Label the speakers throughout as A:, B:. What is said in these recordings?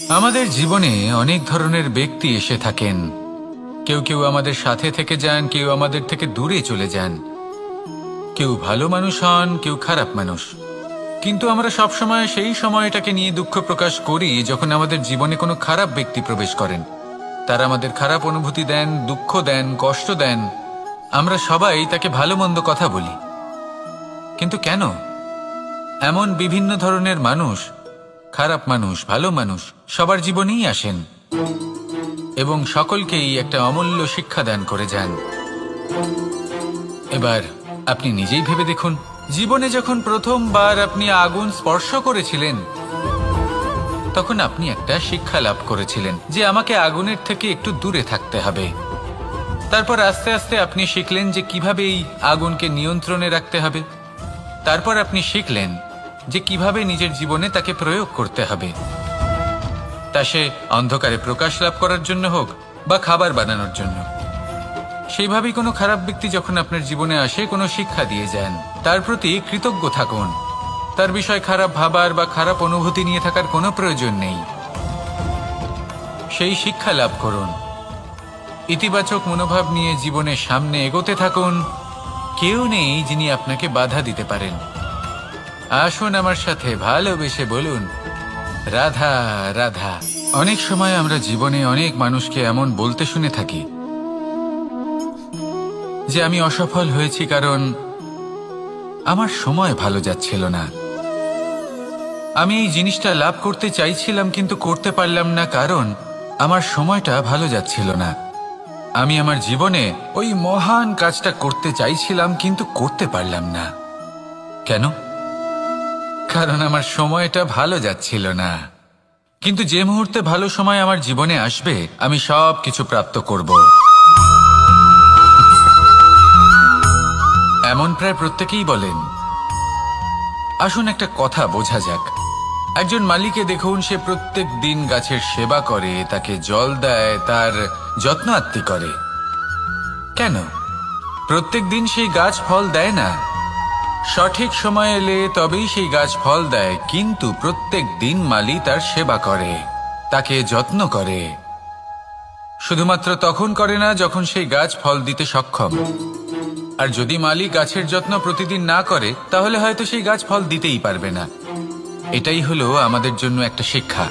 A: আমাদের জীবনে অনেক ধরনের ব্যক্তি এসে থাকেন। কেউ কেউ আমাদের সাথে থেকে যান, কেউ আমাদের থেকে দূরে চলে যান। কেউ ভালো মানুষ হন, কেউ খারাপ মানুষ। কিন্তু আমরা সবসময় সেই সময়টাকে নিয়ে দুঃখ প্রকাশ করি যখন আমাদের জীবনে কোনো খারাপ ব্যক্তি প্রবেশ করেন। তারা আমাদের খারাপ অনুভূতি দেন, দুঃখ দেন, কষ্ট দেন। আমরা সবাই তাকে ভালো মন্দ কথা বলি। কিন্তু কেন? এমন বিভিন্ন ধরনের মানুষ, খারাপ মানুষ, ভালো মানুষ সবার জীবনেই আসেন এবং সকলকেই একটা অমূল্য শিক্ষা দান করে যান। এবার আপনি নিজেই ভেবে দেখুন, জীবনে যখন প্রথমবার আপনি আগুন স্পর্শ করেছিলেন তখন আপনি একটা শিক্ষা লাভ করেছিলেন যে আমাকে আগুনের থেকে একটু দূরে থাকতে হবে। তারপর আস্তে আস্তে আপনি শিখলেন যে কিভাবে এই আগুনকে নিয়ন্ত্রণে রাখতে হবে। তারপর আপনি শিখলেন যে কিভাবে নিজের জীবনে তাকে প্রয়োগ করতে হবে, তা সে অন্ধকারে প্রকাশ লাভ করার জন্য হোক বা খাবার বানানোর জন্য। সেইভাবেই কোনো খারাপ ব্যক্তি যখন আপনার জীবনে আসে কোনো শিক্ষা দিয়ে যান, তার প্রতি কৃতজ্ঞ থাকুন। তার বিষয় খারাপ ভাবার বা খারাপ অনুভূতি নিয়ে থাকার কোনো প্রয়োজন নেই। সেই শিক্ষা লাভ করুন, ইতিবাচক মনোভাব নিয়ে জীবনের সামনে এগোতে থাকুন। কেউ নেই যিনি আপনাকে বাধা দিতে পারেন। আসুন আমার সাথে ভালোবেসে বলুন, রাধা রাধা। অনেক সময় আমরা জীবনে অনেক মানুষকে এমন বলতে শুনে থাকি যে আমি অসফল হয়েছি কারণ আমার সময় ভালো যাচ্ছিল না। আমি এই জিনিসটা লাভ করতে চাইছিলাম কিন্তু করতে পারলাম না কারণ আমার সময়টা ভালো যাচ্ছিল না। আমি আমার জীবনে ওই মহান কাজটা করতে চাইছিলাম কিন্তু করতে পারলাম না। কেন? কারণ আমার সময়টা ভালো যাচ্ছিল না। কিন্তু যে মুহূর্তে ভালো সময় আমার জীবনে আসবে আমি সব কিছু প্রাপ্ত করব। এমন প্রায় প্রত্যেকেই বলেন। আসুন একটা কথা বোঝা যাক। একজন মালিকে দেখুন, সে প্রত্যেক দিন গাছের সেবা করে, তাকে জল দেয়, তার যত্ন আত্তি করে। কেন? প্রত্যেক দিন সেই গাছ ফল দেয় না। সঠিক সময় এলে তবেই সেই গাছ ফল দেয়, কিন্তু প্রত্যেক দিন মালি তার সেবা করে, তাকে যত্ন করে। শুধুমাত্র তখন করে না যখন সেই গাছ ফল দিতে সক্ষম। আর যদি মালি গাছের যত্ন প্রতিদিন না করে তাহলে হয়তো সেই গাছ ফল দিতেই পারবে না। এটাই হলো আমাদের জন্য একটা শিক্ষা।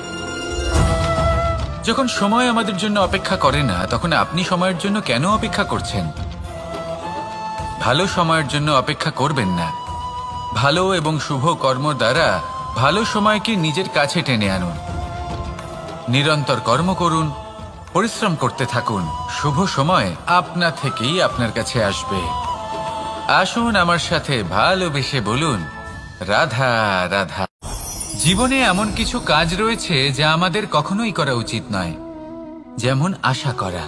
A: যখন সময় আমাদের জন্য অপেক্ষা করে না তখন আপনি সময়ের জন্য কেন অপেক্ষা করছেন? ভালো সময়ের জন্য অপেক্ষা করবেন না। ভালো এবং শুভ কর্ম দ্বারা ভালো সময়কে নিজের কাছে টেনে আনুন। নিরন্তর কর্ম করুন, পরিশ্রম করতে থাকুন। শুভ সময় আপনা থেকেই আপনার কাছে আসবে। আসুন আমার সাথে ভালোবেসে বলুন, রাধা রাধা। জীবনে এমন কিছু কাজ রয়েছে যা আমাদের কখনোই করা উচিত নয়, যেমন আশা করা।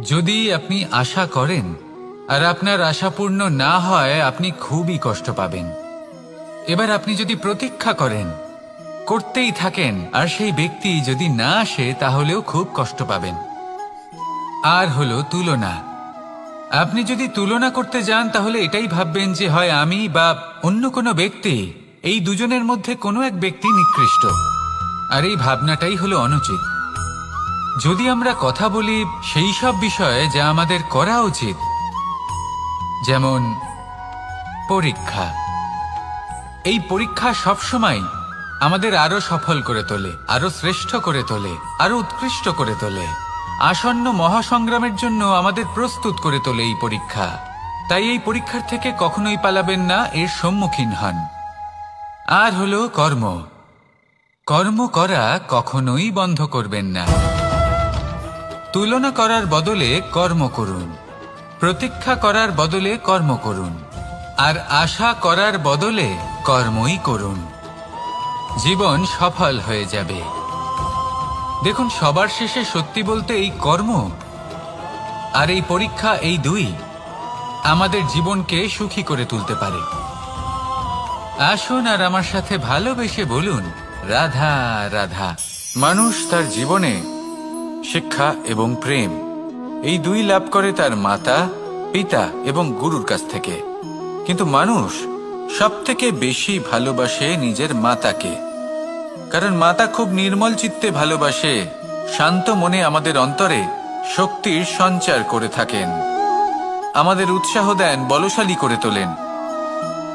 A: যদি আপনি আশা করেন আর আপনার আশা পূর্ণ না হয় আপনি খুবই কষ্ট পাবেন। এবার আপনি যদি প্রতীক্ষা করেন, করতেই থাকেন, আর সেই ব্যক্তি যদি না আসে তাহলেও খুব কষ্ট পাবেন। আর হলো তুলনা। আপনি যদি তুলনা করতে যান তাহলে এটাই ভাববেন যে হয় আমি বা অন্য কোনো ব্যক্তি, এই দুজনের মধ্যে কোনো এক ব্যক্তি নিকৃষ্ট। আর এই ভাবনাটাই হলো অনুচিত। যদি আমরা কথা বলি সেই সব বিষয়ে যা আমাদের করা উচিত, যেমন পরীক্ষা। এই পরীক্ষা সবসময় আমাদের আরো সফল করে তোলে, আরো শ্রেষ্ঠ করে তোলে, আরো উৎকৃষ্ট করে তোলে। আসন্ন মহাসংগ্রামের জন্য আমাদের প্রস্তুত করে তোলে এই পরীক্ষা। তাই এই পরীক্ষার থেকে কখনোই পালাবেন না, এর সম্মুখীন হন। আর হলো কর্ম। কর্ম করা কখনোই বন্ধ করবেন না। তুলনা করার বদলে কর্ম করুন, প্রতীক্ষা করার বদলে কর্ম করুন, আর আশা করার বদলে কর্মই করুন। জীবন সফল হয়ে যাবে। দেখুন, সবার শেষে সত্যি বলতে এই কর্ম আর এই পরীক্ষা, এই দুই আমাদের জীবনকে সুখী করে তুলতে পারে। আসুন আর আমার সাথে ভালোবেসে বলুন, রাধা রাধা। মানুষ তার জীবনে শিক্ষা এবং প্রেম এই দুই লাভ করে তার মাতা, পিতা এবং গুরুর কাছ থেকে। কিন্তু মানুষ সবথেকে বেশি ভালোবাসে নিজের মাতাকে। কারণ মাতা খুব নির্মল চিত্তে ভালোবাসে, শান্ত মনে আমাদের অন্তরে শক্তির সঞ্চার করে থাকেন, আমাদের উৎসাহ দেন, বলশালী করে তোলেন।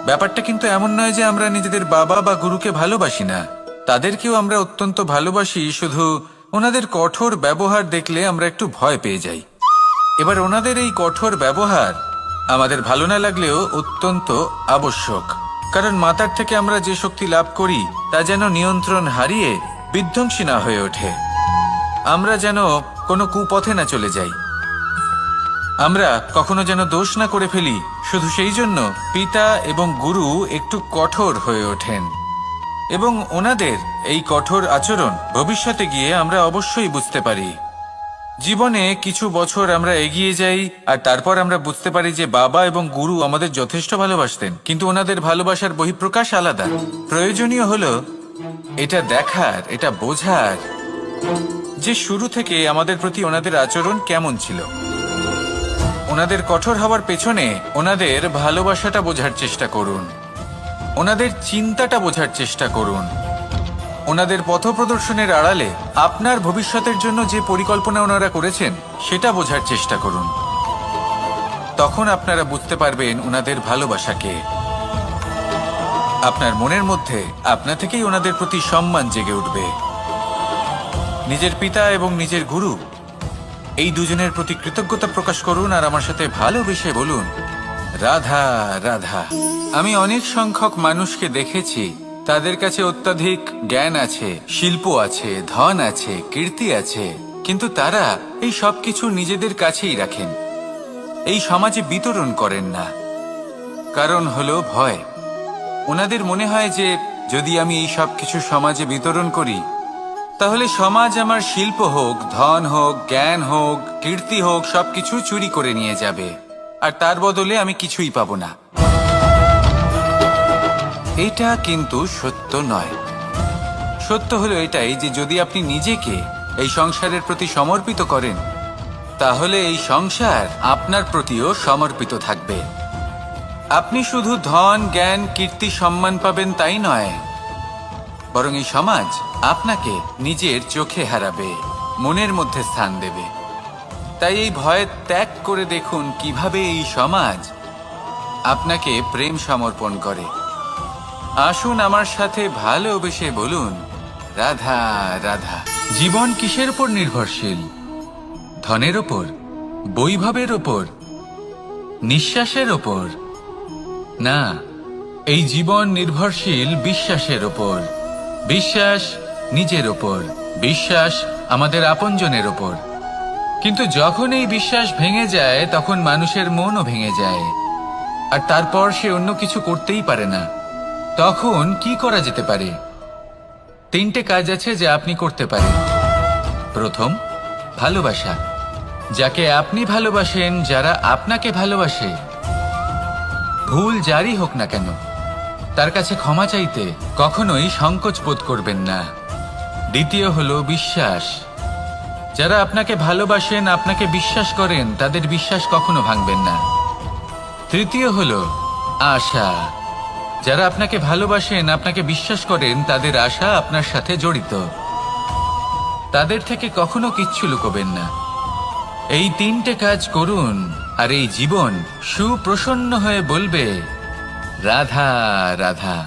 A: ব্যাপারটা কিন্তু এমন নয় যে আমরা নিজেদের বাবা বা গুরুকে ভালোবাসি না, তাদেরকেও আমরা অত্যন্ত ভালোবাসি, শুধু ওনাদের কঠোর ব্যবহার দেখলে আমরা একটু ভয় পেয়ে যাই। এবার ওনাদের এই কঠোর ব্যবহার আমাদের ভালো না লাগলেও অত্যন্ত আবশ্যক, কারণ মাতার থেকে আমরা যে শক্তি লাভ করি তা যেন নিয়ন্ত্রণ হারিয়ে বিধ্বংসী না হয়ে ওঠে, আমরা যেন কোনো কুপথে না চলে যাই, আমরা কখনো যেন দোষ না করে ফেলি। শুধু সেই জন্য পিতা এবং গুরু একটু কঠোর হয়ে ওঠেন, এবং ওনাদের এই কঠোর আচরণ ভবিষ্যতে গিয়ে আমরা অবশ্যই বুঝতে পারি। জীবনে কিছু বছর আমরা এগিয়ে যাই আর তারপর আমরা বুঝতে পারি যে বাবা এবং গুরু আমাদের যথেষ্ট ভালোবাসতেন, কিন্তু ওনাদের ভালোবাসার বহিঃপ্রকাশ আলাদা। প্রয়োজনীয় হলো এটা দেখার, এটা বোঝার যে শুরু থেকে আমাদের প্রতি ওনাদের আচরণ কেমন ছিল। ওনাদের কঠোর হওয়ার পেছনে ওনাদের ভালোবাসাটা বোঝার চেষ্টা করুন, ওনাদের চিন্তাটা বোঝার চেষ্টা করুন, ওনাদের পথপ্রদর্শনের আড়ালে আপনার ভবিষ্যতের জন্য যে পরিকল্পনা ওনারা করেছেন সেটা বোঝার চেষ্টা করুন। তখন আপনারা বুঝতে পারবেন ওনাদের ভালোবাসাকে। আপনার মনের মধ্যে আপনা থেকেই ওনাদের প্রতি সম্মান জেগে উঠবে। নিজের পিতা এবং নিজের গুরু এই দুজনের প্রতি কৃতজ্ঞতা প্রকাশ করুন আর আমার সাথে ভালোবেসে বলুন, রাধা রাধা। আমি অনেক সংখ্যক মানুষকে দেখেছি, তাদের কাছে অত্যাধিক জ্ঞান আছে, শিল্প আছে, ধন আছে, কীর্তি আছে, কিন্তু তারা এই সব কিছু নিজেদের কাছেই রাখেন, এই সমাজে বিতরণ করেন না। কারণ হলো ভয়। ওনাদের মনে হয় যে যদি আমি এই সব কিছু সমাজে বিতরণ করি তাহলে সমাজ আমার শিল্প হোক, ধন হোক, জ্ঞান হোক, কীর্তি হোক, সবকিছু চুরি করে নিয়ে যাবে আর তার বদলে আমি কিছুই পাবো না। এটা কিন্তু সত্য নয়। সত্য হলো এটাই যে যদি আপনি নিজেকে এই সংসারের প্রতি সমর্পিত করেন তাহলে এই সংসার আপনার প্রতিও সমর্পিত থাকবে। আপনি শুধু ধন, জ্ঞান, কীর্তি, সম্মান পাবেন তাই নয়, বরং এই সমাজ আপনাকে নিজের চোখে হারাবে, মনের মধ্যে স্থান দেবে। তাই এই ভয় ত্যাগ করে দেখুন কিভাবে এই সমাজ আপনাকে প্রেম সমর্পণ করে। আসুন আমার সাথে ভালোবেসে বলুন, রাধা রাধা। জীবন কিসের উপর নির্ভরশীল? ধনের ওপর, বৈভবের ওপর, নিঃশ্বাসের ওপর? না, এই জীবন নির্ভরশীল বিশ্বাসের ওপর। বিশ্বাস নিজের ওপর, বিশ্বাস আমাদের আপনজনের ওপর। কিন্তু যখন এই বিশ্বাস ভেঙে যায় তখন মানুষের মনও ভেঙে যায় আর তারপর সে অন্য কিছু করতেই পারে না। তখন কি করা যেতে পারে? 3টে কাজ আছে যা আপনি করতে পারেন। প্রথম, ভালোবাসা। যাকে আপনি ভালোবাসেন, যারা আপনাকে ভালোবাসে, ভুল যারই হোক না কেন, তার কাছে ক্ষমা চাইতে কখনোই সংকোচ বোধ করবেন না। দ্বিতীয় হলো বিশ্বাস। যারা আপনাকে ভালোবাসেন, আপনাকে বিশ্বাস করেন, তাদের বিশ্বাস কখনো ভাঙবেন না। তৃতীয় হলো আশা। যারা আপনাকে ভালোবাসেন, আপনাকে বিশ্বাস করেন, তাদের আশা আপনার সাথে জড়িত। তাদের থেকে কখনো কিচ্ছু লুকোবেন না। এই 3টে কাজ করুন আর এই জীবন সুপ্রসন্ন হয়ে বলবে, রাধা রাধা।